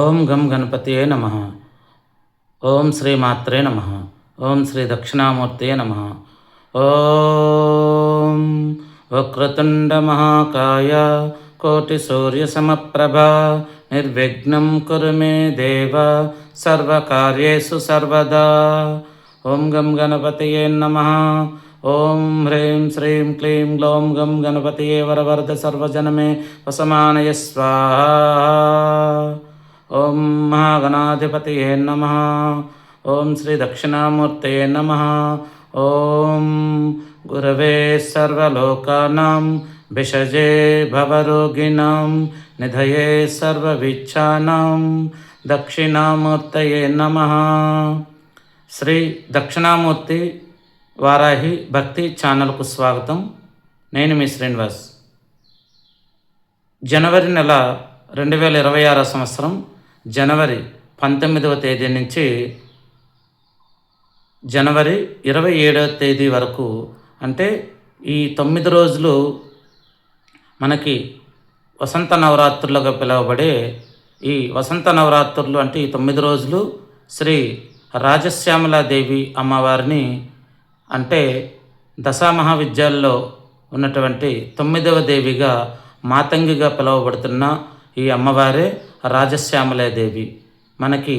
ఓం గం గణపతియే నమః. ఓం శ్రీ మాత్రే నమః. ఓం శ్రీ దక్షిణామూర్తియే నమః. ఓం వక్రతుండ మహాకాయ కోటి సూర్య సమప్రభ నిర్విఘ్నం కురు మే దేవ సర్వకార్యేషు సర్వదా. ఓం గం గణపతియే నమః. ఓం హ్రీం శ్రీం క్లీం గ్లౌం గం గణపతియే వరవరద సర్వజనమే వసమానయ స్వాహా. ఓం మహాగణాధిపతయే నమః. ఓం శ్రీ దక్షిణామూర్తయే నమః. ఓం గురవే సర్వలోకానాం భిషజే భవరోగిణాం నిధయే సర్వవిచ్ఛానాం దక్షిణామూర్తయే నమః. శ్రీ దక్షిణామూర్తి వారాహి భక్తి ఛానల్కు స్వాగతం. నేను మీ శ్రీనివాస్. జనవరి నెల 2026 సంవత్సరం జనవరి 19వ తేదీ నుంచి జనవరి 27వ తేదీ వరకు, అంటే ఈ 9 రోజులు మనకి వసంత నవరాత్రులుగా పిలువబడే ఈ వసంత నవరాత్రులు, అంటే ఈ 9 రోజులు శ్రీ రాజశ్యామలాదేవి అమ్మవారిని, అంటే దశామహావిద్యాల్లో ఉన్నటువంటి 9వ దేవిగా మాతంగిగా పిలువబడుతున్న ఈ అమ్మవారే రాజశ్యామలాదేవి. మనకి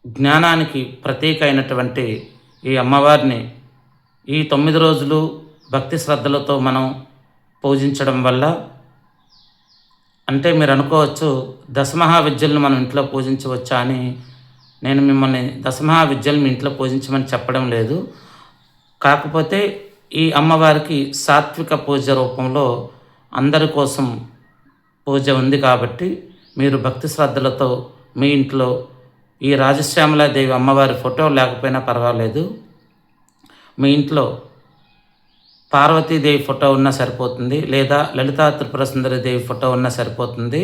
జ్ఞానానికి ప్రతీక అయినటువంటి ఈ అమ్మవారిని ఈ 9 రోజులు భక్తి శ్రద్ధలతో మనం పూజించడం వల్ల, అంటే మీరు అనుకోవచ్చు దశమహావిద్యలను మనం ఇంట్లో పూజించవచ్చా అని. నేను మిమ్మల్ని దశమహావిద్యలు మీ ఇంట్లో పూజించమని చెప్పడం లేదు. కాకపోతే ఈ అమ్మవారికి సాత్విక పూజ రూపంలో అందరి కోసం పూజ ఉంది కాబట్టి మీరు భక్తి శ్రద్ధలతో మీ ఇంట్లో ఈ రాజశ్యామలాదేవి అమ్మవారి ఫోటో లేకపోయినా పర్వాలేదు, మీ ఇంట్లో పార్వతీదేవి ఫోటో ఉన్నా సరిపోతుంది, లేదా లలితా త్రిపుర సుందరి దేవి ఫోటో ఉన్నా సరిపోతుంది,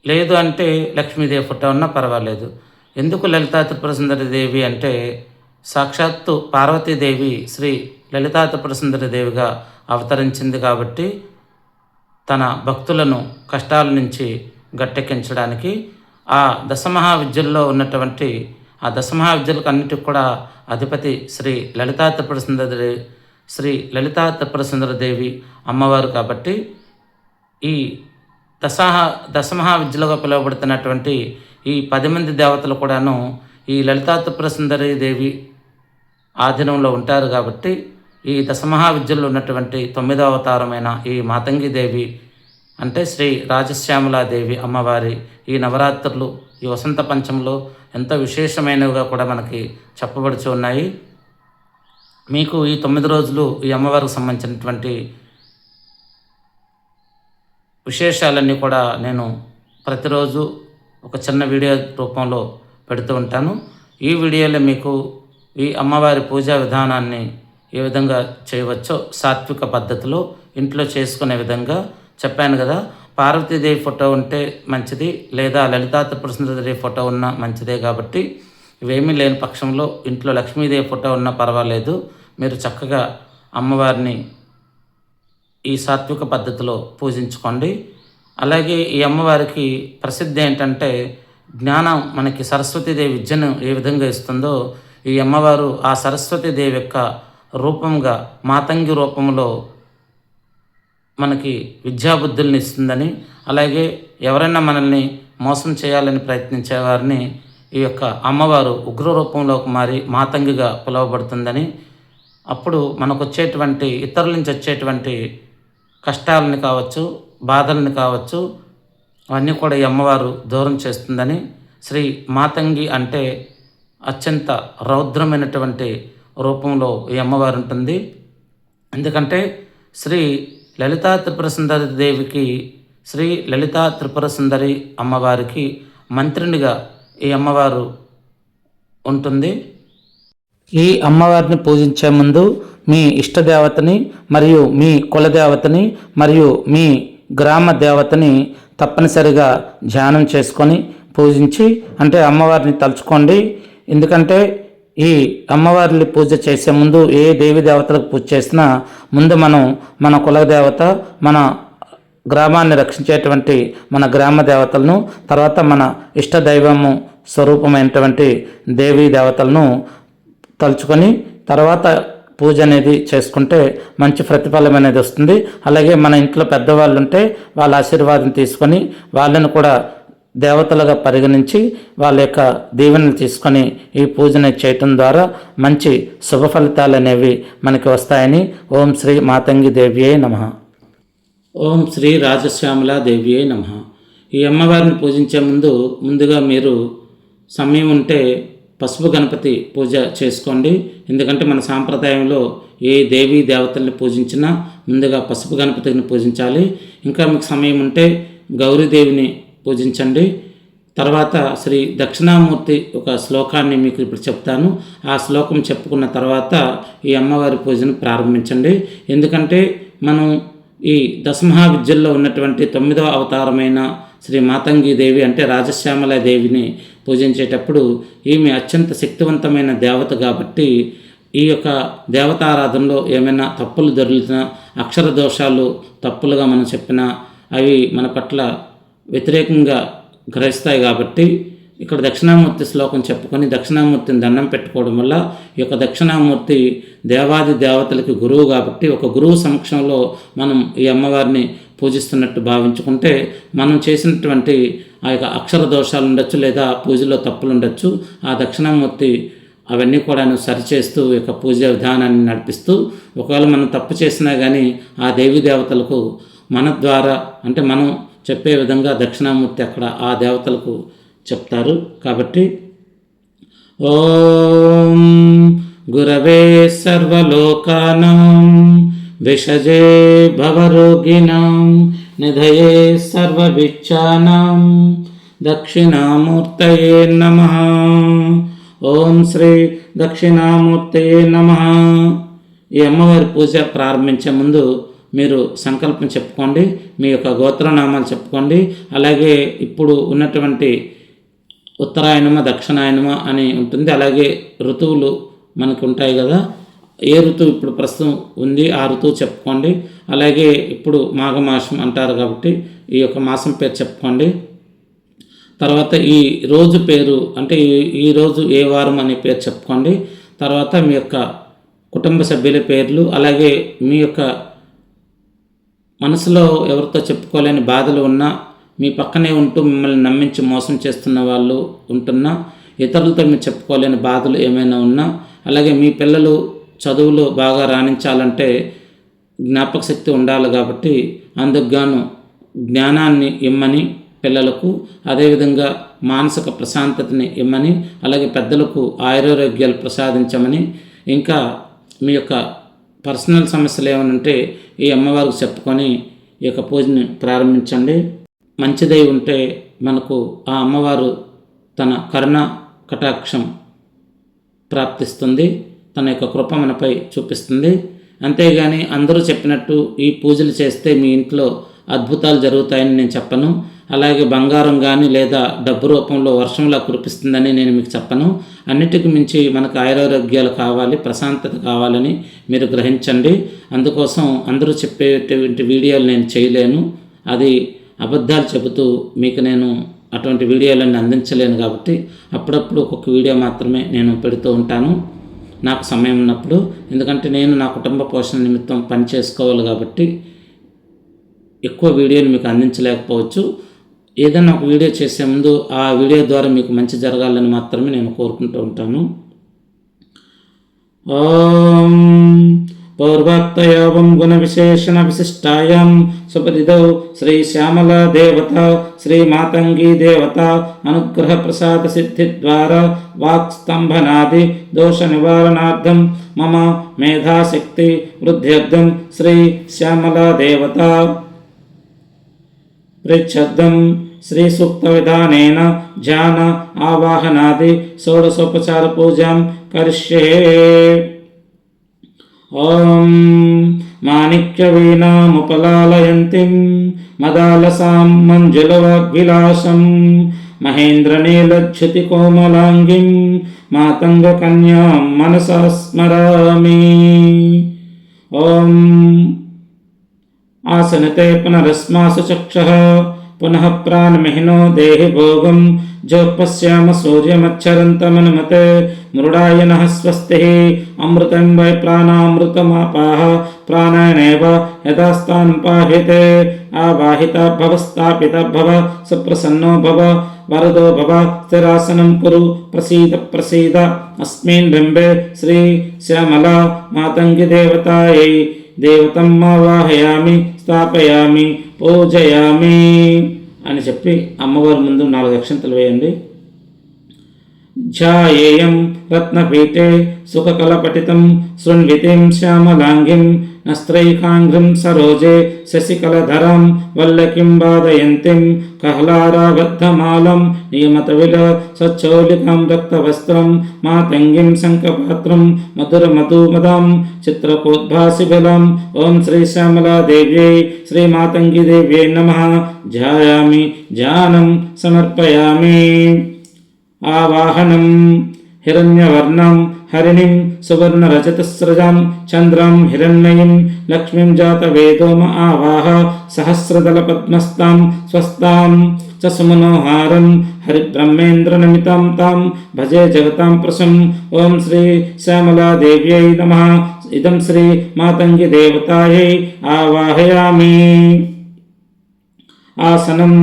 లేదు అంటే లక్ష్మీదేవి ఫోటో ఉన్నా పర్వాలేదు. ఎందుకు లలితా త్రిపుర సుందరి దేవి అంటే, సాక్షాత్తు పార్వతీదేవి శ్రీ లలితా త్రిపుర సుందరి దేవిగా అవతరించింది కాబట్టి తన భక్తులను కష్టాల నుంచి గట్టెక్కించడానికి ఆ దశమహావిద్యల్లో ఉన్నటువంటి ఆ దశమహావిద్యలకు అన్నిటికి కూడా అధిపతి శ్రీ లలితా త్రిపుర సుందరి దేవి అమ్మవారు కాబట్టి ఈ దశమహావిద్యలుగా పిలువబడుతున్నటువంటి ఈ 10 మంది దేవతలు కూడాను ఈ లలితా త్రిపుర సుందరి దేవి ఆధీనంలో ఉంటారు. కాబట్టి ఈ దశమహావిద్యల్లో ఉన్నటువంటి 9వ అవతారమైన ఈ మాతంగి దేవి, అంటే శ్రీ రాజశ్యామలాదేవి అమ్మవారి ఈ నవరాత్రులు ఈ వసంత పంచంలో ఎంతో విశేషమైనవిగా కూడా మనకి చెప్పబడుచు ఉన్నాయి. మీకు ఈ 9 రోజులు ఈ అమ్మవారికి సంబంధించినటువంటి విశేషాలన్నీ కూడా నేను ప్రతిరోజు ఒక చిన్న వీడియో రూపంలో పెడుతూ ఉంటాను. ఈ వీడియోలో మీకు ఈ అమ్మవారి పూజా విధానాన్ని ఏ విధంగా చేయవచ్చో సాత్విక పద్ధతిలో ఇంట్లో చేసుకునే విధంగా చెప్పాను కదా. పార్వతీదేవి ఫోటో ఉంటే మంచిది, లేదా లలితా త్రిపుర సుందరి దేవి ఫోటో ఉన్నా మంచిదే. కాబట్టి ఇవేమీ లేని పక్షంలో ఇంట్లో లక్ష్మీదేవి ఫోటో ఉన్నా పర్వాలేదు. మీరు చక్కగా అమ్మవారిని ఈ సాత్విక పద్ధతిలో పూజించుకోండి. అలాగే ఈ అమ్మవారికి ప్రసిద్ధి ఏంటంటే, జ్ఞానం మనకి సరస్వతీదేవి విద్యను ఏ విధంగా ఇస్తుందో, ఈ అమ్మవారు ఆ సరస్వతీదేవి యొక్క రూపంగా మాతంగి రూపంలో మనకి విద్యాబుద్ధుల్ని ఇస్తుందని, అలాగే ఎవరైనా మనల్ని మోసం చేయాలని ప్రయత్నించే వారిని ఈ యొక్క అమ్మవారు ఉగ్ర రూపంలోకి మారి మాతంగిగా పిలువబడుతుందని, అప్పుడు మనకు వచ్చేటువంటి ఇతరుల నుంచి వచ్చేటువంటి కష్టాలని కావచ్చు, బాధల్ని కావచ్చు, అవన్నీ కూడా ఈ అమ్మవారు దూరం చేస్తుందని. శ్రీ మాతంగి అంటే అత్యంత రౌద్రమైనటువంటి రూపంలో ఈ అమ్మవారు ఉంటుంది. ఎందుకంటే శ్రీ లలితా త్రిపుర సుందరి దేవికి, శ్రీ లలితా త్రిపుర సుందరి అమ్మవారికి మంత్రినిగా ఈ అమ్మవారు ఉంటుంది. ఈ అమ్మవారిని పూజించే ముందు మీ ఇష్టదేవతని మరియు మీ కులదేవతని మరియు మీ గ్రామ దేవతని తప్పనిసరిగా ధ్యానం చేసుకొని పూజించి, అంటే అమ్మవారిని తలుచుకోండి. ఎందుకంటే ఈ అమ్మవారిని పూజ చేసే ముందు ఏ దేవి దేవతలకు పూజ చేసినా ముందు మనం మన కులదేవత, మన గ్రామాన్ని రక్షించేటువంటి మన గ్రామ దేవతలను, తర్వాత మన ఇష్ట దైవము స్వరూపమైనటువంటి దేవీ దేవతలను తలుచుకొని తర్వాత పూజ అనేది చేసుకుంటే మంచి ప్రతిఫలం అనేది వస్తుంది. అలాగే మన ఇంట్లో పెద్దవాళ్ళు ఉంటే వాళ్ళ ఆశీర్వాదం తీసుకొని వాళ్ళని కూడా దేవతలుగా పరిగణించి వాళ్ళ యొక్క దీవెనలు తీసుకొని ఈ పూజను చేయటం ద్వారా మంచి శుభ ఫలితాలు అనేవి మనకి వస్తాయని ఓం శ్రీ మాతంగి దేవ్యే నమః. ఓం శ్రీ రాజశ్యామల దేవ్యే నమః. ఈ అమ్మవారిని పూజించే ముందుగా మీరు సమయం ఉంటే పసుపు గణపతి పూజ చేసుకోండి. ఎందుకంటే మన సాంప్రదాయంలో ఏ దేవీ దేవతల్ని పూజించినా ముందుగా పసుపు గణపతిని పూజించాలి. ఇంకా మీకు సమయం ఉంటే గౌరీదేవిని పూజించండి. తర్వాత శ్రీ దక్షిణామూర్తి ఒక శ్లోకాన్ని మీకు ఇప్పుడు చెప్తాను. ఆ శ్లోకం చెప్పుకున్న తర్వాత ఈ అమ్మవారి పూజను ప్రారంభించండి. ఎందుకంటే మనం ఈ దశమహా విద్యల్లో ఉన్నటువంటి 9వ అవతారమైన శ్రీ మాతంగి దేవి అంటే రాజశ్యామల దేవిని పూజించేటప్పుడు ఈమె అత్యంత శక్తివంతమైన దేవత కాబట్టి ఈ యొక్క దేవతారాధనలో ఏమైనా తప్పులు దొరికినా, అక్షర దోషాలు తప్పులుగా మనం చెప్పినా అవి మన పట్ల వ్యతిరేకంగా గ్రహిస్తాయి. కాబట్టి ఇక్కడ దక్షిణామూర్తి శ్లోకం చెప్పుకొని దక్షిణామూర్తిని దండం పెట్టుకోవడం వల్ల ఈ యొక్క దక్షిణామూర్తి దేవాది దేవతలకి గురువు కాబట్టి ఒక గురువు సమక్షంలో మనం ఈ అమ్మవారిని పూజిస్తున్నట్టు భావించుకుంటే మనం చేసినటువంటి ఆ యొక్క అక్షర దోషాలు ఉండొచ్చు, లేదా పూజలో తప్పులు ఉండొచ్చు. ఆ దక్షిణామూర్తి అవన్నీ కూడా సరిచేస్తూ ఈ యొక్క పూజా విధానాన్ని నడిపిస్తూ, ఒకవేళ మనం తప్పు చేసినా కానీ ఆ దేవీ దేవతలకు మన ద్వారా అంటే మనం చెప్పే విధంగా దక్షిణామూర్తి అక్కడ ఆ దేవతలకు చెప్తారు. కాబట్టి ఓం గురవే సర్వలోకానాం విషజే భవరోగిణాం నిధయే సర్వవిచ్ఛానాం దక్షిణామూర్తయే నమః. ఓం శ్రీ దక్షిణామూర్తయే నమః. ఈ అమ్మవారి పూజ ప్రారంభించే ముందు మీరు సంకల్పం చెప్పుకోండి, మీ యొక్క గోత్రనామాలు చెప్పుకోండి. అలాగే ఇప్పుడు ఉన్నటువంటి ఉత్తరాయణమ దక్షిణాయనమ అని ఉంటుంది. అలాగే ఋతువులు మనకు ఉంటాయి కదా, ఏ ఋతువు ఇప్పుడు ప్రస్తుతం ఉంది ఆ ఋతువు చెప్పుకోండి. అలాగే ఇప్పుడు మాఘమాసం అంటారు కాబట్టి ఈ యొక్క మాసం పేరు చెప్పుకోండి. తర్వాత ఈ రోజు పేరు అంటే ఈ రోజు ఏ వారం అనే పేరు చెప్పుకోండి. తర్వాత మీ యొక్క కుటుంబ సభ్యుల పేర్లు, అలాగే మీ యొక్క మనసులో ఎవరితో చెప్పుకోలేని బాధలు ఉన్నా, మీ పక్కనే ఉంటూ మిమ్మల్ని నమ్మించి మోసం చేస్తున్న వాళ్ళు ఉంటున్నా, ఇతరులతో మీరు చెప్పుకోలేని బాధలు ఏమైనా ఉన్నా, అలాగే మీ పిల్లలు చదువులో బాగా రాణించాలంటే జ్ఞాపక శక్తి ఉండాలి కాబట్టి అందుకు గాను జ్ఞానాన్ని ఇమ్మని పిల్లలకు, అదేవిధంగా మానసిక ప్రశాంతతని ఇమ్మని, అలాగే పెద్దలకు ఆయురారోగ్యాలు ప్రసాదించమని, ఇంకా మీ యొక్క పర్సనల్ సమస్యలు ఏమైనా ఉంటే ఈ అమ్మవారికి చెప్పుకొని ఈ యొక్క పూజని ప్రారంభించండి. మంచిదై ఉంటే మనకు ఆ అమ్మవారు తన కరుణ కటాక్షం ప్రాప్తిస్తుంది, తన యొక్క కృప మనపై చూపిస్తుంది. అంతేగాని అందరూ చెప్పినట్టు ఈ పూజలు చేస్తే మీ ఇంట్లో అద్భుతాలు జరుగుతాయని నేను చెప్పను. అలాగే బంగారం కానీ లేదా డబ్బు రూపంలో వర్షంలా కురిపిస్తుందని నేను మీకు చెప్పను. అన్నిటికి మించి మనకు ఆయురారోగ్యాలు కావాలి, ప్రశాంతత కావాలని మీరు గ్రహించండి. అందుకోసం అందరూ చెప్పేటువంటి వీడియోలు నేను చేయలేను, అది అబద్ధాలు చెబుతూ మీకు నేను అటువంటి వీడియోలన్నీ అందించలేను. కాబట్టి అప్పుడప్పుడు ఒక్కొక్క వీడియో మాత్రమే నేను పెడుతూ ఉంటాను నాకు సమయం ఉన్నప్పుడు. ఎందుకంటే నేను నా కుటుంబ పోషణ నిమిత్తం పని చేసుకోవాలి కాబట్టి ఎక్కువ వీడియోని మీకు అందించలేకపోవచ్చు. ఏదైనా ఒక వీడియో చేసే ముందు ఆ వీడియో ద్వారా మీకు మంచి జరగాలని మాత్రమే నేను కోరుకుంటూ ఉంటాను. ఓం పౌర్వాక్తయోగం గుణ విశేషణ విశిష్టాయాం సుపరిదౌ శ్రీ శ్యామల దేవత శ్రీ మాతంగి దేవత అనుగ్రహ ప్రసాద సిద్ధి ద్వారా వాక్ స్తంభనాది దోష నివారణార్థం మమ మేధాశక్తి వృద్ధ్యర్థం శ్రీ శ్యామల దేవత పృచ్ఛద్దం శ్రీ సూక్త విధానేన ధ్యాన ఆవాహనాది షోడశోపచార పూజాం కరిష్యే. ఓం మాణిక్య వీణాముపలాలయంతిం మదాలసాం మంజులవాగ్విలాసం మహేంద్రనీలచ్యుతి కోమలాంగిం మాతంగ కన్యాం మనసా స్మరామి. ఓం आसनते पुनरस्मासु चक्षः पुनः प्राणमिहिनो देहि भोगं जोपश्याम सूर्यमच्छरन्तमनुमते मृडायनः स्वस्तिः अमृतं वै प्राणामृतमापाः प्राणानेव यथास्थानं पाह्यते आवाहिता भव स्थापिता भव सुप्रसन्नो भव वरदो भव स्थिरासनं कुरु प्रसीद प्रसीद अस्मिन् बिम्बे श्री श्यामला मातंगी देवतायै దేవతమ్మ వాహయామి స్థాపయామి పూజయామి అని చెప్పి అమ్మవారి ముందు 4 అక్షంతలు వేయండి. ధ్యాయేయం రత్నపీఠే సుఖకలపటితం శృణ్వితిం శ్యామలాంగిం నస్త్రైకాంగ్రిం సరోజే శశికలధరం వల్లకిం వాదయంతిం కహ్లారాబద్ధమాలం నియమతవిల సచ్చోలికం రక్తవస్త్రం మాతంగిం శంఖపాత్రం మధురమధుమదం చిత్రకోద్భాసిబలం. ఓం శ్రీ శ్యామలాదేవ్యై శ్రీ మాతంగిదేవ్యై నమః. ధ్యాయామి ధ్యానం సమర్పయామి. ఆవాహనం హిరణ్యవర్ణం హరిణిం సువర్ణరజతస్రజం చంద్రం హిరణ్మయీం లక్ష్మీం జాతవేదోమ ఆవాహ సహస్రదళపద్మస్తాం స్వస్తాం చ సుమనోహారం హరిబ్రహ్మేంద్రనమితాం తాం భజే జగతాం ప్రసం. ఓం శ్రీ శ్యామలాదేవ్యై నమః. ఇదం శ్రీ మాతంగి దేవతాయై ఆవాహయామి. ఆసనం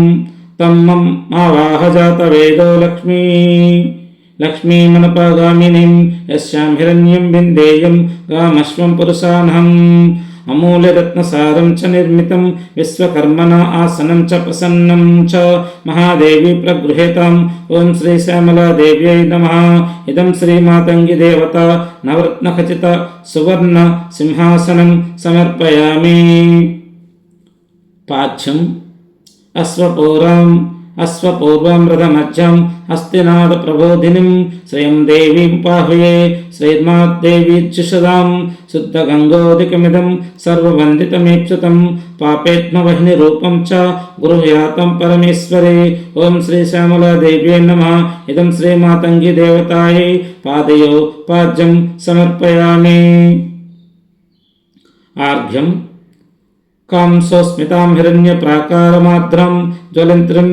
తమ్మం ఆవాహ జాతవేదో లక్ష్మీ లక్ష్మీమనపగామినీం యస్యాం హిరణ్యం విందేయం గామశ్వం పురుషానహం అమూల్యరత్నసారం చ నిర్మితం విశ్వకర్మణ ఆసనం చ ప్రసన్నం చ మహాదేవి ప్రగృహేతాం. ఓం శ్రీ శ్యామలాదేవ్యై నమః. ఇదం శ్రీ మాతంగి దేవత నవరత్నఖచిత సువర్ణ సింహాసనం సమర్పయామి. పాఠ్యం అశ్వపూర్వం రథమధ్యం హస్తినాద ప్రబోధినిం శ్రియం దేవీం పాహ్వయే శ్రీర్మాదేవీచ్యుషదాం శుద్ధగంగోదికమిదం సర్వవందితమీప్సుతం పాపేత్మవహిని రూపం చ గృహ్యాతం పరమేశ్వరే. ఓం శ్రీ శ్యామలాదేవ్యై నమః. ఇదం శ్రీ మాతంగి దేవతాయై పాదయో పాద్యం సమర్పయామి. ఆర్ఘ్యం కాంసోస్మితాం హిరణ్యప్రాకారమాద్రం జ్వలంత్రిం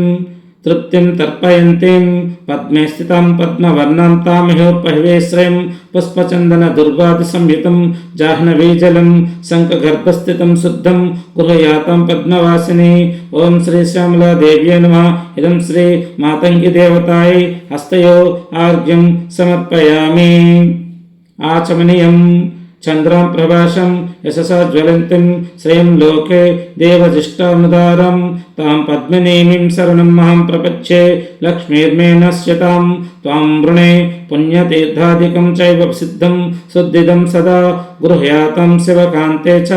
తృప్తిం తర్పయంతిం పద్మే స్థితాం పద్మవర్ణాం తామిహోపహివే శ్రేయం పుష్పచందన దుర్గాది సంయుతం జాహ్నవీజలం శంఖగర్భస్థితం శుద్ధం గృహయాతం పద్మవాసిని. ఓం శ్రీ శ్యామలాదేవ్యై నమః. ఇదం శ్రీ మాతంగి దేవతాయై హస్తయో ఆర్ఘ్యం సమర్పయామి. ఆచమనీయం చంద్రాం ప్రభాసం యశసా జ్వలంతిం శ్రేయం లోకే దేవజిష్టానుదారం తాం పద్మినీమిం శరణం మహం ప్రపచ్చే లక్ష్మీర్మే నశ్యతాం త్వాం వృణే పుణ్యతీర్థాదికం చైవ సిద్ధం శుద్ధిదం సదా గృహ్యాతం శివకాంతే చ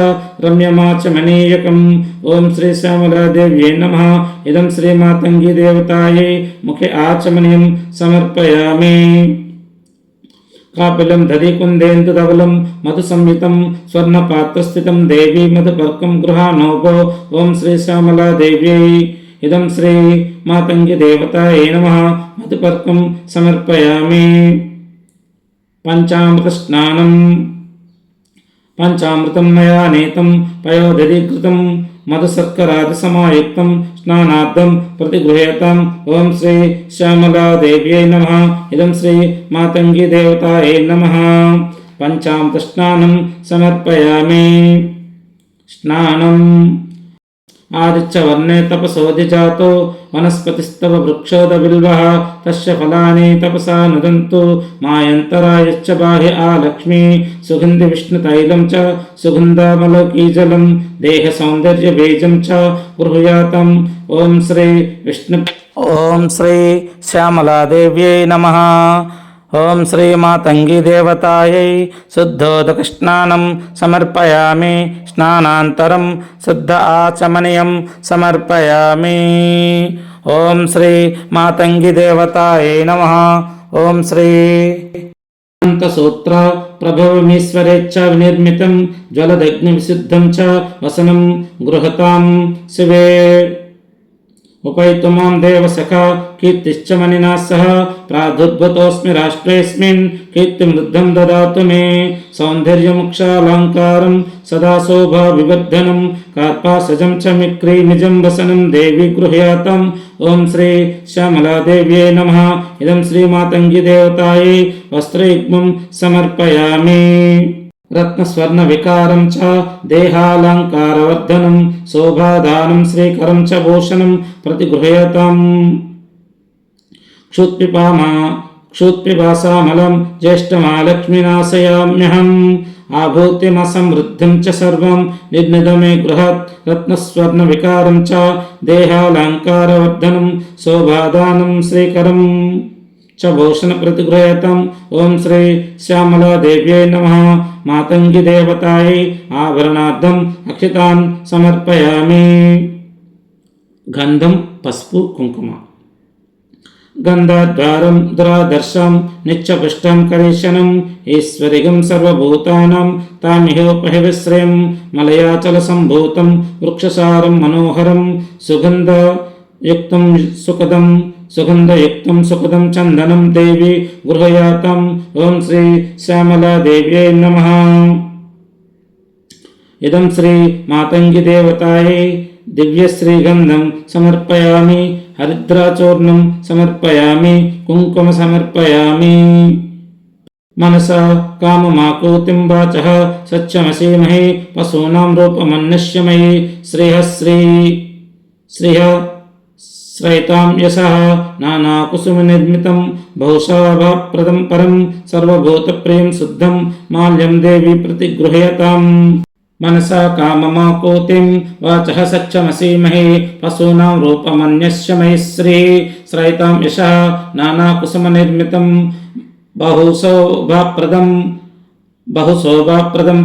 రమ్యమాచమనీయకం. ఓం శ్రీ శ్యామలాదేవ్యై నమః. ఇదం శ్రీ మాతంగి దేవతాయై ముఖే ఆచమనీయం సమర్పయామి. కాపిలం దధికుందేందుధవలం మధు సంయుతం స్వర్ణపాత్రస్థితం దేవీ మధుపర్కం గృహానోపో. ఓం శ్రీ శ్యామలాదేవ్యై ఇదం శ్రీ మాతంగి దేవతాయై నమః. మధుపర్కం సమర్పయామి. పంచామృత స్నానం పంచామృతం మయా నీతం పయోదధీకృతం మధుసర్కరాది సమాయుక్తం స్నానార్థం ప్రతిగృహ్యతాం. ఓం శ్రీ శ్యామలాదేవ్యై నమః. ఇదం శ్రీ మాతంగి దేవతాయై నమః. పంచామృత స్నానం సమర్పయామి. స్నానం ఆదిత్యవర్ణే తపసోధిజాతో వనస్పతిస్తవ వృక్షోద బిల్వః తస్య ఫలాని తపసా నుదంతు మాయంతరాయశ్చ బాహ్య ఆలక్ష్మీ సుగంధి విష్ణుతైలం చ సుగంధామలకీజలం దేహ సౌందర్య బీజం చ గృహ్యాతం. ఓం శ్రీ విష్ణు ఓం శ్రీ శ్యామలాదేవ్యై నమః. ఓం శ్రీ మాతంగి దేవతాయై శుద్ధోదక స్నానం సమర్పయామి. స్నానాంతరం శుద్ధ ఆచమనీయం సమర్పయామి. ఓం శ్రీ మాతంగి దేవతాయై నమః. ఓం శ్రీ సూత్ర ప్రభవమీశ్వరేచ్ఛ వినిర్మితం జ్వలదగ్ని విశుద్ధం చ వసనం గృహతాం శివే. उपैतुमां देवसखा कीर्तिश्च मणिना सह प्रादुर्भूतोऽस्मि राष्ट्रेऽस्मिन् कीर्तिमृद्धं ददातु मे सौन्दर्यमुक्षालङ्कारं सदा शोभाविवर्धनं कार्पासजं च मिक्रीनिजं वसनं देवी गृह्यातम् ॐ श्री श्यामलादेव्यै नमः इदं श्रीमातङ्गीदेवतायै वस्त्रयुग्मं समर्पयामि रत्नस्वर्ण विकारं च देहालंकारवर्धनं शोभादानं श्रीकरं च भूषणं प्रतिगृह्यताम् क्षुत्पिपासामलं ज्येष्ठमालक्ष्मीनाशयाम्यहम् आभूतिमसमृद्धिं च सर्वं निर्निधमे गृहात् रत्नस्वर्ण विकारं च देहालंकारवर्धनं शोभादानं श्रीकरं च भूषण प्रतिगृह्यताम् ॐ श्री श्यामलादेव्यै नमः मातङ्गीदेवतायै आभरणार्थम् अक्षतान् समर्पयामि गन्धं पసుపు కుంకుమ गन्धाद्वारं दुरादर्शं नित्यपुष्टं करीशनम् ईश्वरिगं सर्वभूतानां तामिहोपहिविश्रयं मलयाचलसम्भूतं वृक्षसारं मनोहरं सुगन्धयुक्तं सुखदं चन्दनं देवी गृह्यातम् ॐ श्री श्यामलादेव्यै नमः इदं श्री मातङ्गीदेवतायै दिव्यश्रीगन्धं समर्पयामि हरिद्राचूर्णं समर्पयामि कुङ्कुम समर्पयामि मनसा काममाकूतिं वाचः सत्यमसीमहि पशूनां रूपमन्यस्यमयि श्रयतां यशः नानाकुसुमनिर्मितं बहुशाभाप्रदं परं सर्वभूतप्रियं शुद्धं माल्यं देवी प्रतिगृह्यताम् मनसा काममाकूतिं वाचः सत्यमसीमहि पशूनां रूपमन्यस्यमयि श्रयतां यशः नानाकुसुमनिर्मितं बहुशोभाप्रदं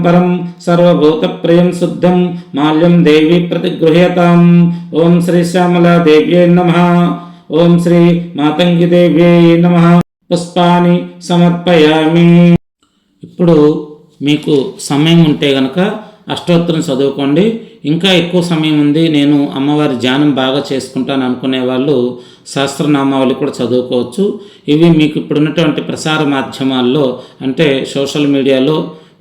परं सर्वभूतप्रियं शुद्धं माल्यं देवी प्रतिगृह्यताम् ॐ श्री श्यामलादेव्यै नमः ॐ श्री मातङ्गीदेव्यै नमः पुष्पाणि समर्पयामि ఇప్పుడు మీకు సమయం ఉంటే గనక అష్టోత్తరం చదువుకోండి. ఇంకా ఎక్కువ సమయం ఉంది, నేను అమ్మవారి ధ్యానం బాగా చేసుకుంటాను అనుకునే వాళ్ళు సహస్రనామావళి కూడా చదువుకోవచ్చు. ఇవి మీకు ఇప్పుడున్నటువంటి ప్రసార మాధ్యమాల్లో అంటే సోషల్ మీడియాలో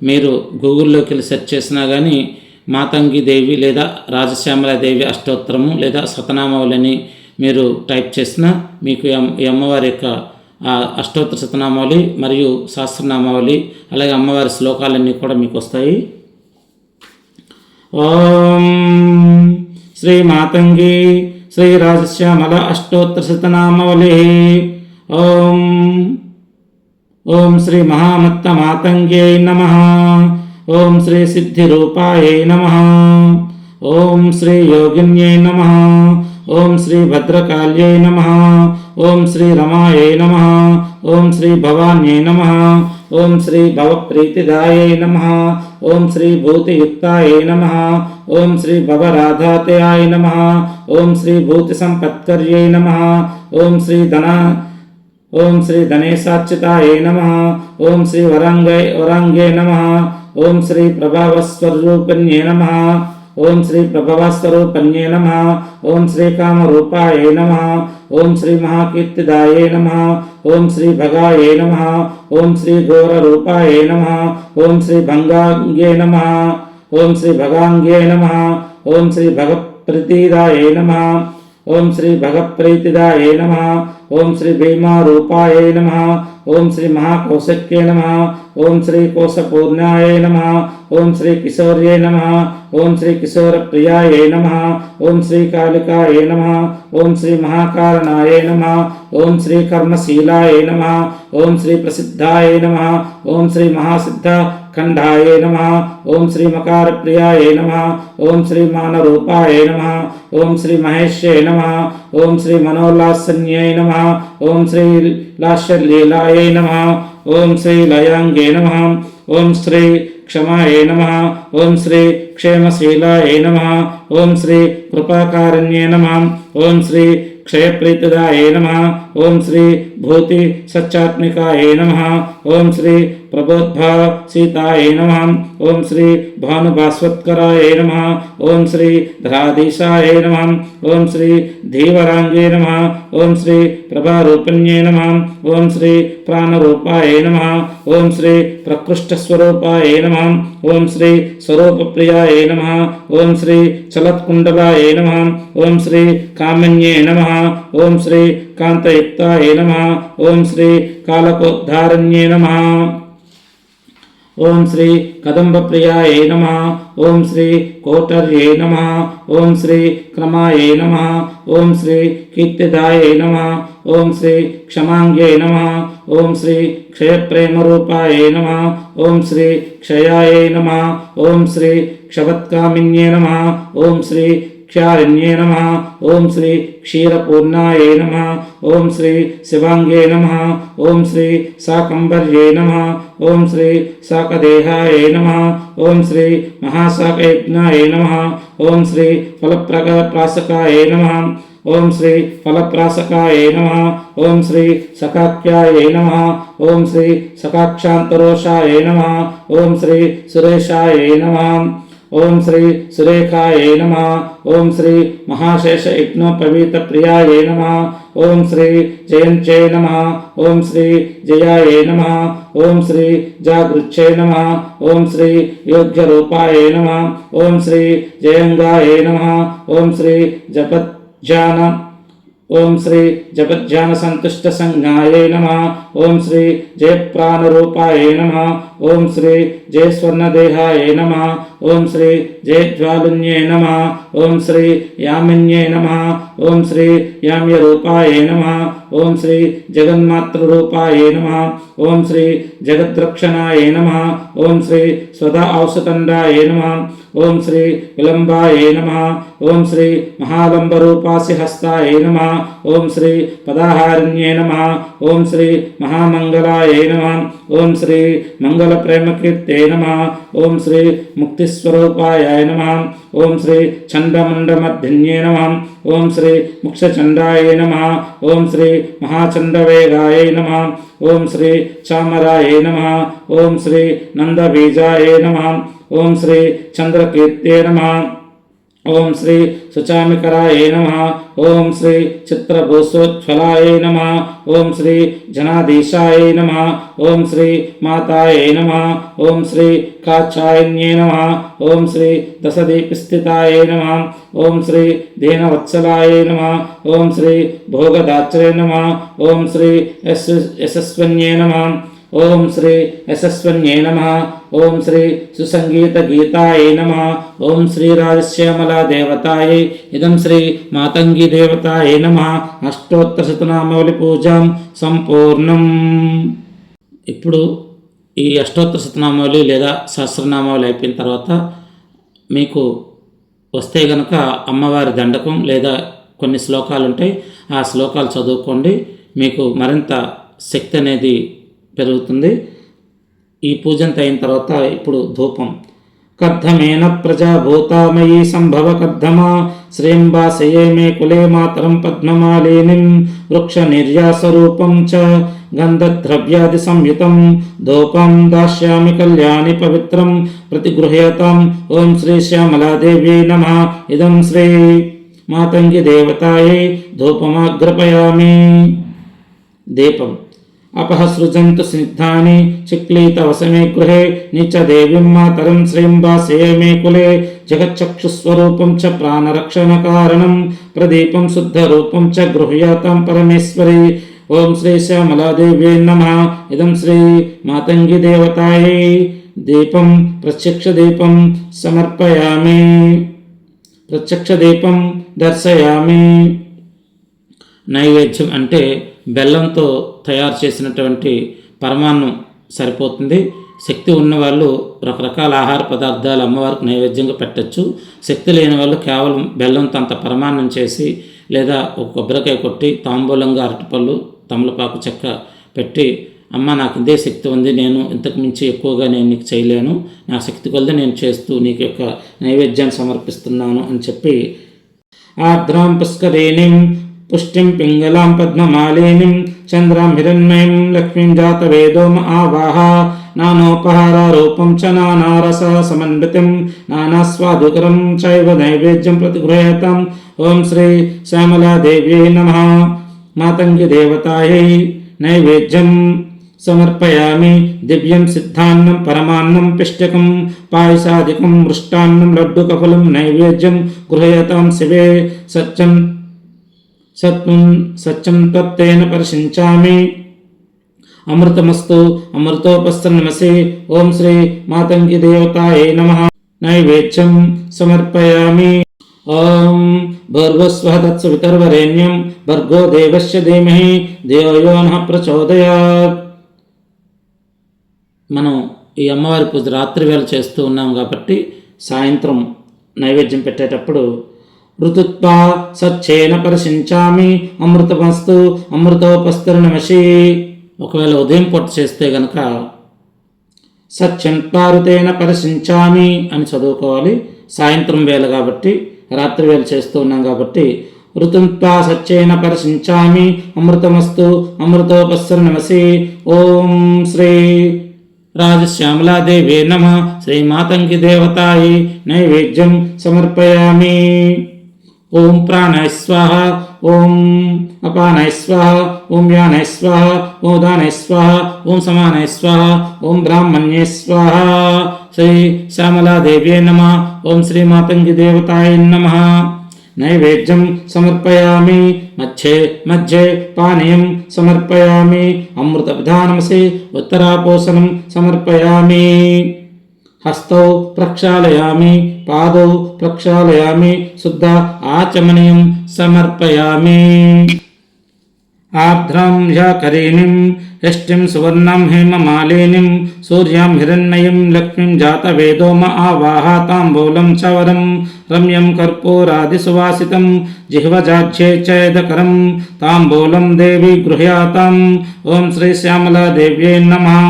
మీరు గూగుల్లోకి వెళ్ళి సెర్చ్ చేసినా కానీ మాతంగిదేవి లేదా రాజశ్యామలాదేవి అష్టోత్తరము లేదా శతనామావళిని మీరు టైప్ చేసినా మీకు ఈ అమ్మవారి యొక్క అష్టోత్తర శతనామావళి మరియు సహస్రనామావళి అలాగే అమ్మవారి శ్లోకాలన్నీ కూడా మీకు వస్తాయి. ఓం శ్రీ మాతంగి శ్రీ రాజశ్యామల అష్టోత్తర శతనామావళి. ఓం ఓం శ్రీ మహామత్త మాతంగ్యై నమః. ఓం శ్రీ సిద్ధిరూపాయై నమః. ఓం శ్రీ యోగిన్యై నమః. ఓం శ్రీ భద్రకాళ్యై నమః. ఓం శ్రీ రమాయై నమః. ఓం శ్రీ భవాన్యై నమః. ఓం శ్రీ భవప్రీతిదాయై నమః. ఓం శ్రీ భూతియుక్తాయై నమః. ఓం శ్రీ భవరాధాతయాయ నమః. ఓం శ్రీ భూతి సంపత్కర్యై నమః. ఓం శ్రీ ధనేశాచ్యుతాయై నమః. ఓం శ్రీ వరాంగే నమః. ఓం శ్రీ ప్రభావస్వరూపిణ్యై నమః. ఓం శ్రీ ప్రభావస్వరూపిణ్యై నమః. ఓం శ్రీ కామరూపాయై నమః. ఓం శ్రీ మహాకీర్తిదాయై నమః. ఓం శ్రీ భగాయై నమః. ఓం శ్రీ ఘోరరూపాయై నమః. ఓం శ్రీ భంగాంగే నమః. ఓం శ్రీ భగాంగే నమః. ఓం శ్రీ భగప్రీతిదాయై నమః. ఓం శ్రీ భగప్రీతిదాయై నమః. ఓం శ్రీ భీమారూపాయై నమః. ఓం శ్రీ మహాకౌశక్యై నమః. ఓం శ్రీ కోశపూర్ణాయై నమః. ఓం శ్రీ కిశోర్యై నమః. ఓం శ్రీ కిశోరప్రియాయై నమః. ఓం శ్రీ కాళికాయై నమః. ఓం శ్రీ మహాకారణాయై నమః. ఓం శ్రీ కర్మశీలాయై నమః. ఓం శ్రీ ప్రసిద్ధాయై నమః. ఓం శ్రీ మహాసిద్ధ ఖండాయై నమః. ఓం శ్రీ మకారప్రియాయై నమః. ఓం శ్రీ మానరూపాయై నమః. ఓం శ్రీ మహేశ్యై నమః. ఓం శ్రీ మనోల్లాసన్యై నమః. ఓం శ్రీ లాస్యలీలాయై నమః. ఓం శ్రీ లయాంగే నమః. ఓం శ్రీ క్షమాయై నమః. ఓం శ్రీ క్షేమశీలాయై నమః. ఓం శ్రీ కృపాకారణ్యై నమః. ఓం శ్రీ క్షయప్రీతిదాయై నమః. ఓం శ్రీ భూతి సత్యాత్మికాయై నమః. ఓం శ్రీ प्रबोद्भासीतायै नमः। ओम श्री भानुभास्वत्करायै नमः। ओम श्री धराधीशायै नमः। ओम श्री धीवरांगे नमः। ओम श्री प्रभारूपिण्ये नमः। ओम श्री प्राणरूपायै नमः। ओम श्री प्रकृष्टस्वरूपायै नमः। ओम श्री स्वरूपप्रियायै नमः। ओम श्री चलत्कुण्डलायै नमः। ओम श्री कामिन्ये नमः। ओम श्री कान्तयुक्तायै नमः। ओम श्री कालकोद्धारण्ये नमः। ओम श्री कदम्बप्रियायै नमः। ओम श्री कोटर्ये नमः। ओम श्री क्रमायै नमः। ओम श्री कीर्तिदायै नमः। ओम श्री क्षमांगे नमः। ओम श्री क्षयप्रेमरूपायै नमः। ओम श्री क्षयायै नमः। ओम श्री क्षवत्कामिन्ये नमः। ओम श्री क्षारण्ये नमः। ओम श्री क्षीरपूर्णायै नमः। ओम श्री शिवांगे नमः। ओम श्री शाकंभर्ये नमः। ओम श्री शाकदेहायै नमः। ओम श्री महाशाकयज्ञायै नमः। ओम श्री फलप्राशकायै नमः। ओम श्री फलप्राशकायै नमः। ओम श्री सकाख्यायै नमः। ओम श्री सकाक्षान्तरोषायै नमः। ओम श्री सुरेशायै नमः। ओम श्री सुरेखायै नमः। ओम श्री महाशेष यज्ञोपवीतप्रियायै नमः। ओम श्री जयंचे नमः। ओम श्री जयायै नमः। ओम श्री जागृच्छे नमः। ओम श्री योग्यरूपायै नमः। ओम श्री जयंगायै नमः। ओम श्री जपज्ञान ओम श्री जपज्ञान संतुष्ट संज्ञायै नमः। ओम श्री जयप्राणरूपायै नमः। ओम श्री जय स्वर्णदेहायै नमः। ओम श्री जय ज्वालिन्ये नमः। ओम श्री यामिन्ये नमः। ओम श्री याम्यरूपायै नमः। ओम श्री जगन्मातृरूपायै नमः। ओम श्री जगद्रक्षणायै नमः। ओम श्री स्वधा औषतंडायै नमः। ओम श्री विलंबायै नमः। ओम श्री महालंबरूपासि हस्तायै नमः। ओम श्री पदाहारिण्ये नमः। ओम श्री महामंगलायै नमः। ओम श्री मंगलप्रेमकीर्ते नमः। ओम श्री मुक्तिस्वरूपाय नमः। ओम श्री चंडमुंडमर्धिन्ये नमः। ओम श्री मुक्षचंडाय नमः। ओम श्री महाचंडवेगाय नमः। ओम श्री चामराय नमः। ओम श्री नंदबीजाय नमः। ओम श्री चंद्रकीर्ते नमः। ओम श्री सुचामिकराय नमः। ओम श्री चित्रभूषोज्ज्वलाय नमः। ओम श्री जनाधीशाय नमः। ओम श्री माताय नमः। ओम श्री काचायन्ये नमः। ओम श्री दशदीपस्थिताय नमः। ओम श्री दीनवत्सलाय नमः। ओम श्री भोगदात्रे नमः। ओम श्री यशस्वन्ये नमः। ओम श्री यशस्वन्ये नमः। ओम श्री सुसंगीत गीताय नमः। ओम श्री राजश्यामला देवताय इदं श्री मातंगी देवताय नमः। अष्टोत्तर శతనామావళి పూజాం సంపూర్ణం। ఇప్పుడు ఈ అష్టోత్తర శతనామావళి లేదా సహస్రనామావళి అయిపోయిన తర్వాత మీకు వస్తే గనక అమ్మవారి దండకం లేదా కొన్ని శ్లోకాలు ఉంటాయి, ఆ శ్లోకాలు చదువుకోండి, మీకు మరింత శక్తి అనేది పెరుగుతుంది। ఈ పూజంత అయిన తర్వాత ఇప్పుడు ధూపం। కర్ధమేన ప్రజాభూతామయీ సంభవ కర్ధమా శ్రీంబాసయే మే కులే మాతరం పద్మమాలినిం వృక్ష నిర్యాసరూపం చ గంధద్రవ్యాది సంయుతం ధూపం దాస్యామి కళ్యాణి పవిత్రం ప్రతిగృహ్యతాం। ఓం శ్రీ శ్యామలాదేవ్యై నమః। ఇదం శ్రీ మాతంగి దేవతాయై ధూపమాగ్రపయామి। దీపం। अपहसृजन्तु स्निग्धानि चिक्लीतवसमे गृहे नीचदेवीं मातरं श्रींबासये मे कुले जगच्चक्षुस्वरूपं च प्राणरक्षणकारणं प्रदीपं शुद्धरूपं च गृह्यातां परमेश्वरी। ओम श्री श्यामलादेव्यै नमः। इदं श्री मातंगी देवतायै दीपं प्रत्यक्षदीपं समर्पयामि, प्रत्यक्षदीपं दर्शयामि। నైవేద్యం అంటే బెల్లంతో తయారు చేసినటువంటి పరమాన్నం సరిపోతుంది। శక్తి ఉన్నవాళ్ళు రకరకాల ఆహార పదార్థాలు అమ్మవారికి నైవేద్యంగా పెట్టచ్చు। శక్తి లేని వాళ్ళు కేవలం బెల్లంతో అంత పరమాన్నం చేసి లేదా ఒక కొబ్బరికాయ కొట్టి తాంబూలంగా అరటిపళ్ళు తమలపాకు చెక్క పెట్టి, అమ్మ నాకు ఇదే శక్తి ఉంది, నేను ఇంతకు మించి ఎక్కువగా నేను నీకు చేయలేను, నా శక్తి కొలది నేను చేస్తూ నీకు యొక్క నైవేద్యాన్ని సమర్పిస్తున్నాను అని చెప్పి ఆర్ద్రాం పుష్కరేణిం पुष्टिं पिंगलां पद्ममालिनीं चंद्रां हिरण्मयीं लक्ष्मीं जातवेदो आवाह। నానోపహారూపం చ నానారస సమన్వితం నానాస్వాదుకరం చైవ నైవేద్యం ప్రతిగృహ్యతాం. ఓం శ్రీ శ్యామలాదేవ్యై నమః. మాతంగి దేవతాయై నైవేద్యం సమర్పయామి. దివ్యం సిద్ధాన్నం పరమాన్నం పిష్టకం పాయసాదికం మృష్టాన్నం లడ్డుకఫలం నైవేద్యం గృహ్యతాం శివే. సత్యం తత్తేన పరిశించామి. అమృతమస్తు అమృతోపస్తనమసి. ఓం శ్రీ మాతంగి దేవతాయై నమః. నైవేద్యం సమర్పయామి. ఓం భూర్భువస్వః తత్సవితుర్వరేణ్యం భర్గో దేవస్య ధీమహి ధియో యో నః ప్రచోదయాత్. మనం ఈ అమ్మవారి పూజ రాత్రి వేళ చేస్తూ ఉన్నాం కాబట్టి సాయంత్రం నైవేద్యం పెట్టేటప్పుడు ఋతుత్వా సచ్చేన పరిశించామి అమృతమస్తు అమృతోపస్తరణమసి. ఒకవేళ ఉదయం పూట చేస్తే గనక సత్యం త్వారుతేన పరిశించామి అని చదువుకోవాలి. సాయంత్రం వేళ కాబట్టి రాత్రి వేళ చేస్తూ ఉన్నాం కాబట్టి ఋతుత్వా సచ్చేన పరిశించామి అమృతమస్తు అమృతోపస్తరణమసి. ఓం శ్రీ రాజశ్యామలాదేవే నమః. శ్రీ మాతంగి దేవతాయై నైవేద్యం సమర్పయామి. ఓం ప్రాణాయ స్వాహ. ఓం అపానాయ స్వాహ. ఓం వ్యానాయ స్వాహ. ఓం ఉదానాయ స్వాహ. ఓం సమానాయ స్వాహ. ఓం బ్రాహ్మణ్యే స్వాహ. శ్రీ శ్యామలాదేవ్యై నమః. ఓం శ్రీ మాతంగి దేవతాయై నమః. నైవేద్యం సమర్పయామి. మధ్యే పానీయం సమర్పయామి. అమృతపిధానమసి ఉత్తరాపోసనం సమర్పయామి. హస్తౌ ప్రక్షాళయామి. పాదౌ ప్రక్షాళయామి. శుద్ధ ఆచమనీయం సమర్పయామి. ఆర్ద్రం హ్యకరీణిం యష్టిం సువర్ణం హేమమాలినిం సూర్యాం హిరణ్మయీం లక్ష్మీం జాతవేదోమ ఆవాహ తాంబూలం చ వరం రమ్యం కర్పూరాదిసువాసితం జిహ్వజాజ్ఞే చేదకరం తాంబూలం దేవి గృహ్యాతాం. ఓం శ్రీ శ్యామలాదేవ్యై నమః.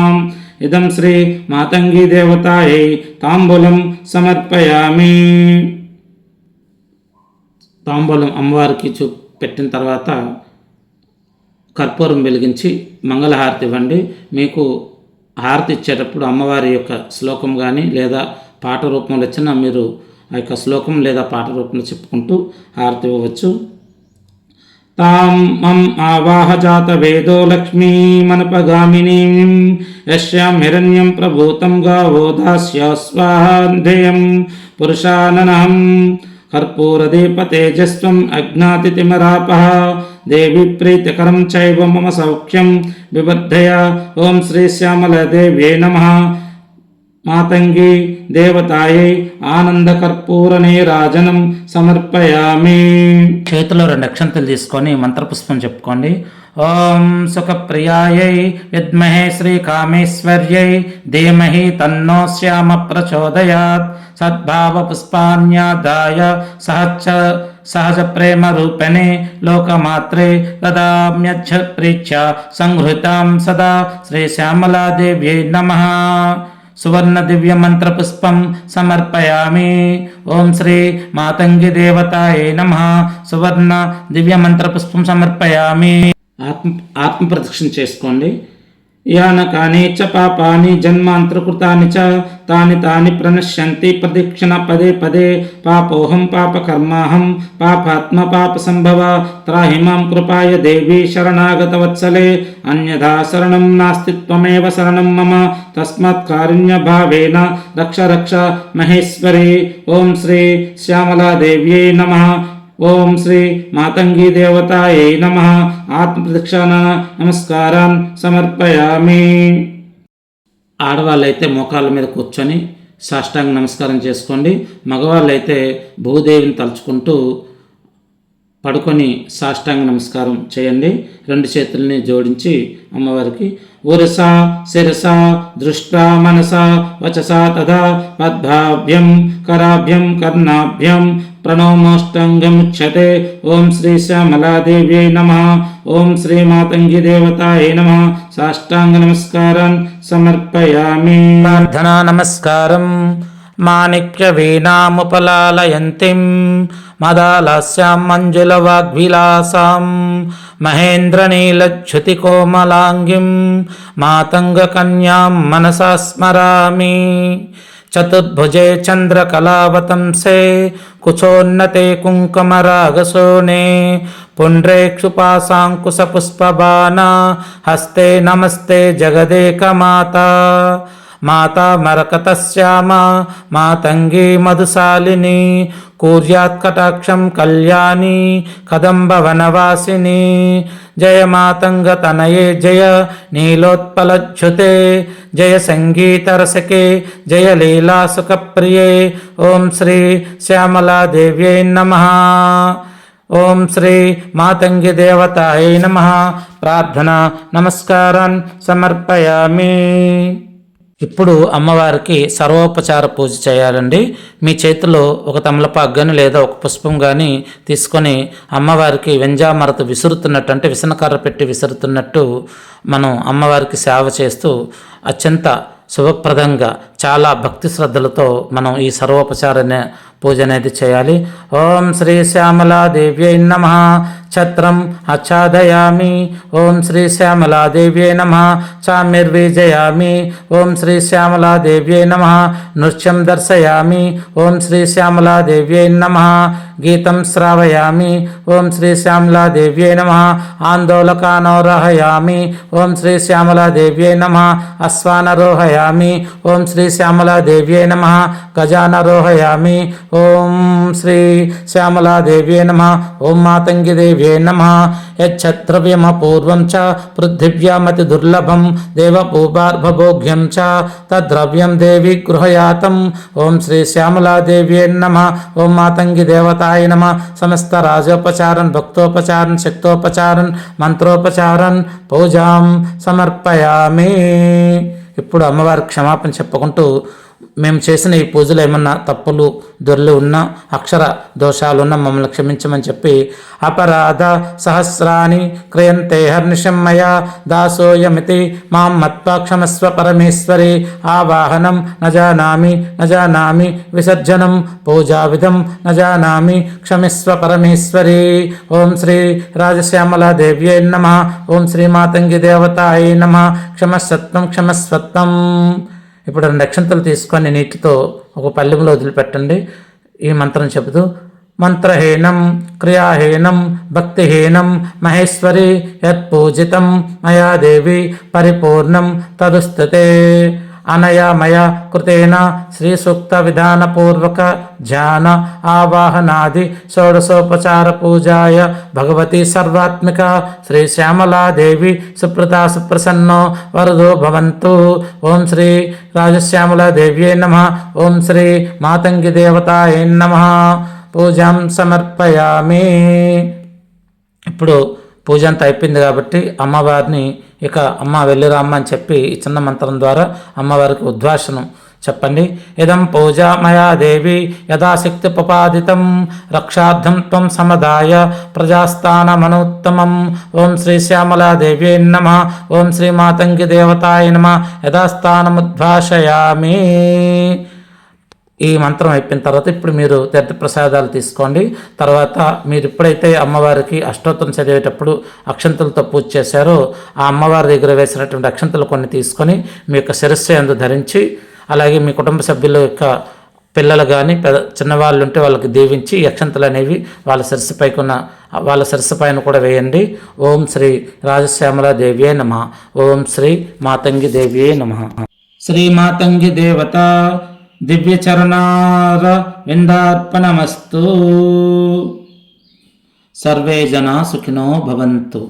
ఇదం శ్రీ మాతంగి దేవతాయై తాంబూలం సమర్పయామి. తాంబూలం అమ్మవారికి పెట్టిన తర్వాత కర్పూరం వెలిగించి మంగళహారతి ఇవ్వండి. మీకు హారతి ఇచ్చేటప్పుడు అమ్మవారి యొక్క శ్లోకం కానీ లేదా పాట రూపంలో ఇచ్చినా మీరు ఆ యొక్క శ్లోకం లేదా పాట రూపంలో చెప్పుకుంటూ హారతి ఇవ్వవచ్చు. తాం మం ఆవాహ జాత వేదో లక్ష్మీమనపగామినీం యస్యాం హిరణ్యం ప్రభూతం గావో దాస్యా స్వాహాంధేయం పురుషాననహం కర్పూరదీప తేజస్వం అజ్ఞాతితిమరాపః దేవి ప్రీతికరం చైవ మమ సౌఖ్యం వివర్ధయ. ఓం శ్రీ శ్యామలాదేవ్యై నమః. మాతంగి దేవతాయై ఆనంద కర్పూర నీరాజనం సమర్పయామి. చేతిలో 2 అక్షంతలు తీసుకొని మంత్రపుష్పం చెప్పుకోండి. ఓం సుఖప్రియాయై విద్మహే శ్రీకామేశ్వర్యై ధీమహి తన్నో శ్యామ ప్రచోదయాత్. సద్భావ పుష్పాన్యాదాయ సహజ ప్రేమ రూపిణే లోకమాత్రే దదామ్యచ్చ ప్రీత్య సంహృతాం సదా. శ్రీ శ్యామలాదేవ్యై నమః. సువర్ణ దివ్య మంత్ర పుష్పం సమర్పయామి. ఓం శ్రీ మాతంగి దేవతాయై నమః. సువర్ణ దివ్య మంత్ర పుష్పం సమర్పయామి. ఆత్మ ప్రదక్షిణ చేసుకోండి. యానకాని చ పాపాని జన్మాంతరకృతాని చ తాని ప్రణశ్యంతి ప్రదక్షిణ పదే పదే. పాపోహం పాపకర్మాహం పాపాత్మ పాప సంభవ త్రాహి మాం కృపాయ దేవి శరణాగత వత్సలే. అన్యథా శరణం నాస్తి త్వమేవ శరణం మమ తస్మాత్ కారుణ్య భావేన రక్ష రక్ష మహేశ్వరి. ఓం శ్రీ శ్యామలాదేవ్యై నమః. ఓం శ్రీ మాతంగి దేవతాయై నమః. ఆత్మప్రదక్షిణ నమస్కారం సమర్పయామి. ఆడవాళ్ళైతే మోకాళ్ళ మీద కూర్చొని సాష్టాంగ నమస్కారం చేసుకోండి. మగవాళ్ళైతే భూదేవిని తలుచుకుంటూ పడుకొని సాష్టాంగ నమస్కారం చేయండి. 2 చేతుల్ని జోడించి అమ్మవారికి ఉరసా శిరసా దృష్టా మనసా వచసా తథా పద్భాభ్యం కరాభ్యం కర్ణాభ్యం ప్రణోమోష్టంగముచ్యతే. ఓం శ్రీ శ్యామలాదేవ్యై నమః. ఓం శ్రీ మాతంగి దేవతాయై నమః. సాష్టాంగ నమస్కారం సమర్పయామి. ప్రార్థనా నమస్కారం. మాణిక్యవీణాముపలాలయంతిం మదాలస్యాం మంజులవాగ్విలాసాం మహేంద్రనీలచ్యుతికోమలాంగిం మాతంగకన్యాం మనసా స్మరామి. చతుర్భుజే చంద్రకళావతంసే కుచోన్నతే కుంకుమరాగశోనే పుండ్రేక్షుపాశాంకుశపుష్పబాణ హస్తే నమస్తే జగదేకమాతా. మాతా మరకతశ్యామ మాతంగీ మధుశాలిని కూర్యాత్కటాక్షం కళ్యాణి కదంబవనవాసిని. జయ మాతంగతనయే జయ నీలోత్పలచ్యుతే జయ సంగీతరసకే జయ లీలాసుఖప్రియే. ఓం శ్రీ శ్యామలాదేవ్యై నమః. ఓం శ్రీ మాతంగి దేవతాయై నమః. ప్రార్థన నమస్కారాన్ సమర్పయామి. ఇప్పుడు అమ్మవారికి సర్వోపచార పూజ చేయాలండి. మీ చేతిలో ఒక తమలపాకు కానీ లేదా ఒక పుష్పం కానీ తీసుకొని అమ్మవారికి వెంజామరత విసురుతున్నట్టు, అంటే విసనకర్ర పెట్టి విసురుతున్నట్టు మనం అమ్మవారికి సేవ చేస్తూ అత్యంత శుభప్రదంగా చాలా భక్తి శ్రద్ధలతో మనం ఈ సర్వోపచార పూజ అనేది చేయాలి. ఓం శ్రీ శ్యామలాదేవ్యై నమః. ఛత్రం ఆచ్ఛాదయామి. ఓం శ్రీ శ్యామలాదేవ్యై నమః. చామిర్విజయామి. ఓం శ్రీ శ్యామలాదేవ్యై నమః. నృత్యం దర్శయామి. ఓం శ్రీ శ్యామలాదేవ్యై నమః. గీతం శ్రావయామి. ఓం శ్రీ శ్యామలాదేవ్యై నమః. ఆందోళకానోరహయామి. ఓం శ్రీ శ్యామలాదేవ్యై నమః. అశ్వానరోహయామి. ఓం శ్రీ శ్యామలాదేవ్యై నమః. గజానరోహయామి. ఓం శ్రీ శ్యామలాదేవ్యై నమః. ఓం మాతంగి దేవ్యై నమః. యచ్చద్రవ్యమపూర్వం చ పృథివ్యామతి దుర్లభం దేవపూర్వార్భభోగ్యం చ తద్ద్రవ్యం దేవి గృహయాతం. ఓం శ్రీ శ్యామలాదేవ్యై నమః. ఓం మాతంగి దేవతాయ నమః. సమస్త రాజోపచారన్ భక్తోపచారన్ శక్తోపచారన్ మంత్రోపచారన్ పూజాం సమర్పయామి. ఇప్పుడు అమ్మవారి క్షమాపణ చెప్పుకుంటూ మేము చేసిన ఈ పూజలో ఏమన్నా తప్పులు దొర్లు ఉన్నా అక్షర దోషాలు ఉన్నా మమ్మల్ని క్షమించమని చెప్పి అపరాధ సహస్రాన్ని క్రియంతే హర్నిశం మయా దాసోయమితి మాం మత్వా క్షమస్వ పరమేశ్వరి. ఆవాహనం నజానామి విసర్జనం పూజావిధం నజానామి క్షమిస్వ పరమేశ్వరి. ఓం శ్రీ రాజశ్యామలాదేవ్యై నమః. ఓం శ్రీ మాతంగి దేవతాయై నమః. క్షమస్వత్వం. ఇప్పుడు 2 అక్షంతలు తీసుకొని నీటితో ఒక పల్లెంలో వదిలిపెట్టండి. ఈ మంత్రం చెబుతూ మంత్రహీనం క్రియాహీనం భక్తిహీనం మహేశ్వరి యత్పూజితం మయా దేవి పరిపూర్ణం తదుస్తుతే. అనయా మయా కృతేన శ్రీ సూక్త విధానపూర్వక ధ్యాన ఆవాహనాది షోడశోపచార పూజాయ భగవతి సర్వాత్మిక శ్రీ శ్యామలాదేవి సుప్రతా సుప్రసన్నో వరదో భవంతు. ఓం శ్రీ రాజశ్యామలాదేవ్యై నమః. ఓం శ్రీ మాతంగి దేవతాయై నమః. పూజాం సమర్పయామి. ఇప్పుడు పూజ అంతా అయిపోయింది కాబట్టి అమ్మవారిని ఇక అమ్మ వెళ్ళిరామ్మ అని చెప్పి ఈ చిన్న మంత్రం ద్వారా అమ్మవారికి ఉద్వాసనం చెప్పండి. ఇదం పూజా మయా దేవి యథాశక్తి ఉపపాదితం రక్షార్థం త్వం సమదాయ ప్రజాస్థానమనుత్తమం. ఓం శ్రీ శ్యామలాదేవ్యై నమః. ఓం శ్రీ మాతంగి దేవతాయ నమః. యథాస్థానముద్భాషయామి. ఈ మంత్రం అయిపోయిన తర్వాత ఇప్పుడు మీరు తీర్థప్రసాదాలు తీసుకోండి. తర్వాత మీరు ఎప్పుడైతే అమ్మవారికి అష్టోత్తరం చదివేటప్పుడు అక్షంతలతో పూజ చేశారో ఆ అమ్మవారి దగ్గర వేసినటువంటి అక్షంతలు కొన్ని తీసుకొని మీ యొక్క శిరస్సు యందు ధరించి, అలాగే మీ కుటుంబ సభ్యుల యొక్క పిల్లలు కానీ చిన్నవాళ్ళు ఉంటే వాళ్ళకి దీవించి ఈ అక్షంతలు అనేవి వాళ్ళ శిరస్సు పైన కూడా వేయండి. ఓం శ్రీ రాజశ్యామలాదేవ్యై నమః. ఓం శ్రీ మాతంగి దేవ్యై నమః. శ్రీ మాతంగి దేవత దివ్యచరణార విందార్పణమస్తు. సర్వే జనా సుఖినో భవంతు.